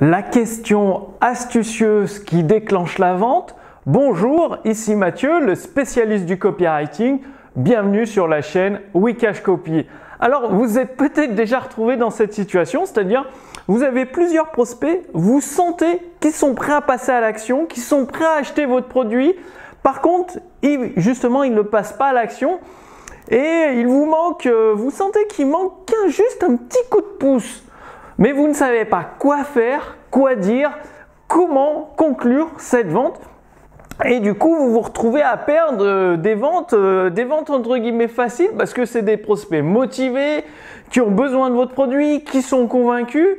La question astucieuse qui déclenche la vente. Bonjour, ici Mathieu, le spécialiste du copywriting. Bienvenue sur la chaîne Wikash Copy. Alors, vous êtes peut-être déjà retrouvé dans cette situation, c'est-à-dire vous avez plusieurs prospects, vous sentez qu'ils sont prêts à passer à l'action, qu'ils sont prêts à acheter votre produit. Par contre, justement, ils ne passent pas à l'action et il vous manque, vous sentez qu'il manque juste un petit coup de pouce. Mais vous ne savez pas quoi faire, quoi dire, comment conclure cette vente. Et du coup, vous vous retrouvez à perdre des ventes entre guillemets faciles parce que c'est des prospects motivés, qui ont besoin de votre produit, qui sont convaincus,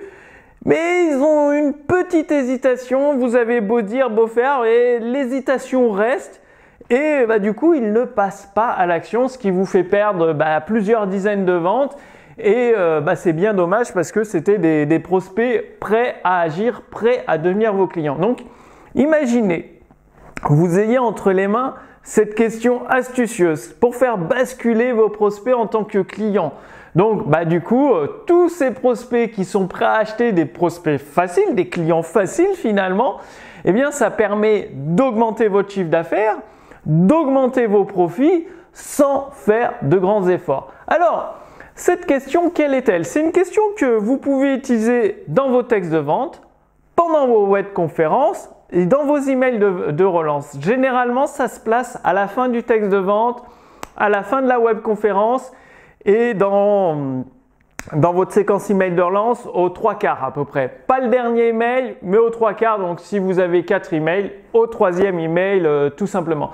mais ils ont une petite hésitation. Vous avez beau dire, beau faire, et l'hésitation reste. Et du coup, ils ne passent pas à l'action, ce qui vous fait perdre plusieurs dizaines de ventes. Et c'est bien dommage parce que c'était des prospects prêts à agir, prêts à devenir vos clients. Donc, imaginez, vous ayez entre les mains cette question astucieuse pour faire basculer vos prospects en tant que clients. Donc, du coup, tous ces prospects qui sont prêts à acheter, des prospects faciles, des clients faciles finalement, eh bien, ça permet d'augmenter votre chiffre d'affaires, d'augmenter vos profits sans faire de grands efforts. Alors, cette question, quelle est-elle? C'est une question que vous pouvez utiliser dans vos textes de vente, pendant vos webconférences et dans vos emails de relance. Généralement, ça se place à la fin du texte de vente, à la fin de la webconférence et dans votre séquence email de relance aux 3/4 à peu près. Pas le dernier email, mais aux 3/4. Donc, si vous avez 4 emails, au 3e email tout simplement.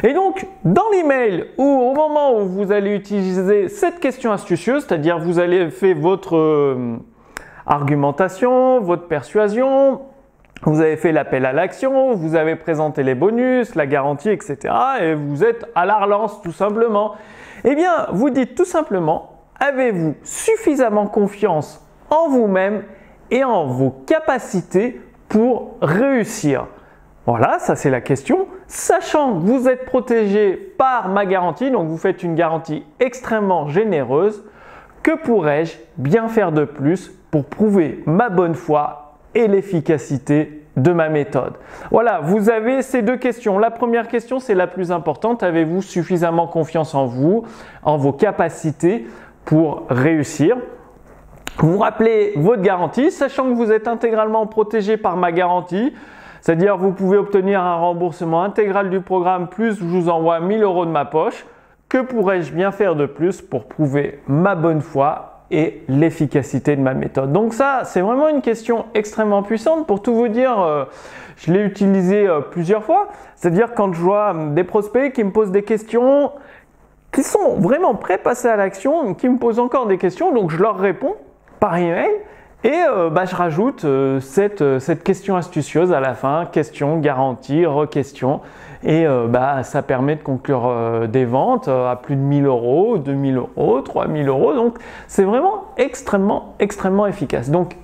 Et donc, dans l'email ou au moment où vous allez utiliser cette question astucieuse, c'est-à-dire vous allez faire votre argumentation, votre persuasion, vous avez fait l'appel à l'action, vous avez présenté les bonus, la garantie, etc. et vous êtes à la relance tout simplement. Eh bien, vous dites tout simplement: avez-vous suffisamment confiance en vous-même et en vos capacités pour réussir? Voilà, ça c'est la question. Sachant que vous êtes protégé par ma garantie, donc vous faites une garantie extrêmement généreuse, que pourrais-je bien faire de plus pour prouver ma bonne foi et l'efficacité de ma méthode? Voilà, vous avez ces deux questions. La première question, c'est la plus importante. Avez-vous suffisamment confiance en vous, en vos capacités pour réussir? Vous rappelez votre garantie, sachant que vous êtes intégralement protégé par ma garantie, c'est-à-dire vous pouvez obtenir un remboursement intégral du programme plus je vous envoie 1 000 € de ma poche. Que pourrais-je bien faire de plus pour prouver ma bonne foi et l'efficacité de ma méthode? Donc ça, c'est vraiment une question extrêmement puissante. Pour tout vous dire, je l'ai utilisé plusieurs fois. C'est-à-dire quand je vois des prospects qui me posent des questions, qui sont vraiment prêts à passer à l'action, qui me posent encore des questions, donc je leur réponds par email et je rajoute cette question astucieuse à la fin, question, garantie, re-question, et ça permet de conclure des ventes à plus de 1 000 €, 2 000 €, 3 000 €, donc c'est vraiment extrêmement efficace. Donc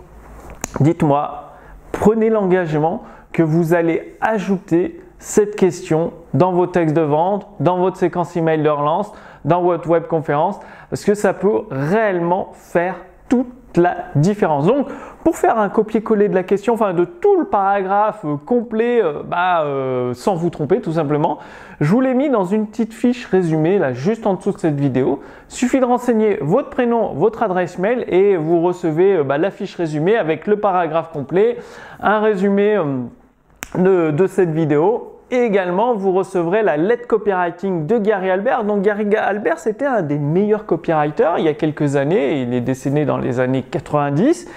dites-moi, prenez l'engagement que vous allez ajouter cette question dans vos textes de vente, dans votre séquence email de relance, dans votre webconférence, parce que ça peut réellement faire toute la différence. Donc, pour faire un copier-coller de la question, enfin de tout le paragraphe complet, sans vous tromper tout simplement, je vous l'ai mis dans une petite fiche résumée là juste en dessous de cette vidéo. Il suffit de renseigner votre prénom, votre adresse mail et vous recevez la fiche résumée avec le paragraphe complet, un résumé de cette vidéo. Et également, vous recevrez la lettre copywriting de Gary Halbert. Donc, Gary Halbert, c'était un des meilleurs copywriters il y a quelques années. Il est décédé dans les années 90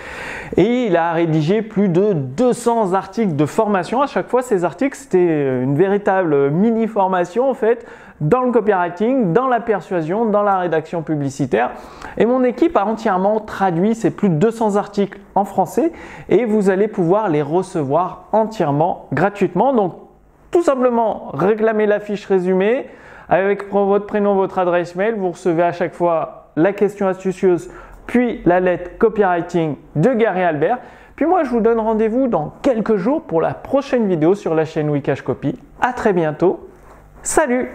et il a rédigé plus de 200 articles de formation. À chaque fois, ces articles, c'était une véritable mini-formation en fait dans le copywriting, dans la persuasion, dans la rédaction publicitaire. Et mon équipe a entièrement traduit ces plus de 200 articles en français et vous allez pouvoir les recevoir entièrement gratuitement. Donc, tout simplement, réclamez la fiche résumée avec votre prénom, votre adresse mail. Vous recevez à chaque fois la question astucieuse, puis la lettre copywriting de Gary Halbert. Puis moi, je vous donne rendez-vous dans quelques jours pour la prochaine vidéo sur la chaîne Wikash Copy. À très bientôt. Salut!